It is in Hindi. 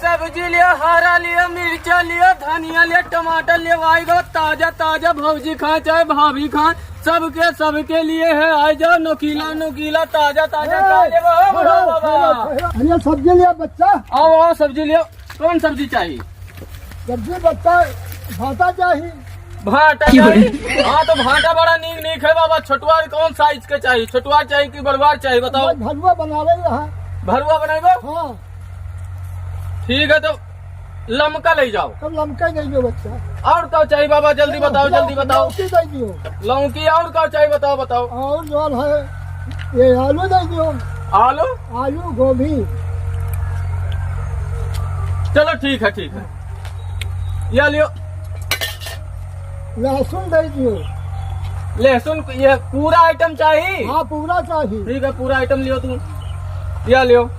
सब्जी लियो, हरा लियो, मिर्चा लियो, धनिया लियो, टमाटर लियो, आएगा ताजा ताजा भौजी खाए चाहे भाभी खाए, सबके लिए है। आ जाओ, नोकीला नोकीला ताजा ताजा खा ले बाबा। अरे सब्जी लिया बच्चा। आओ आओ सब्जी लियो। कौन सब्जी चाहिए? सब्जी बच्चा भाटा चाहिए। भाटा चाहिए? हाँ तो भाटा बड़ा नीक नीक है बाबा। छोटुआ कौन साइज के चाहिए? छोटुआ चाहिए कि बड़ुआ चाहिए बताओ। भरुआ बना रहे हैं। भरुआ बनाएगा? हाँ ठीक है, तो लमका ले जाओ। तब लमका नहीं दो बच्चा। और क्या चाहिए बाबा? जल्दी बताओ जल्दी बताओ। लौकी दे दियो। लौकी और क्या चाहिए बताओ बताओ। और जो है ये आलू दे दियो। आलू? आलू गोभी। चलो ठीक है ठीक है। ये लियो। लहसुन दे दियो। लहसुन ये पूरा आइटम चाहिए? हाँ पूरा चाहिए। ठीक है, पूरा आइटम लियो तुम। ये लियो।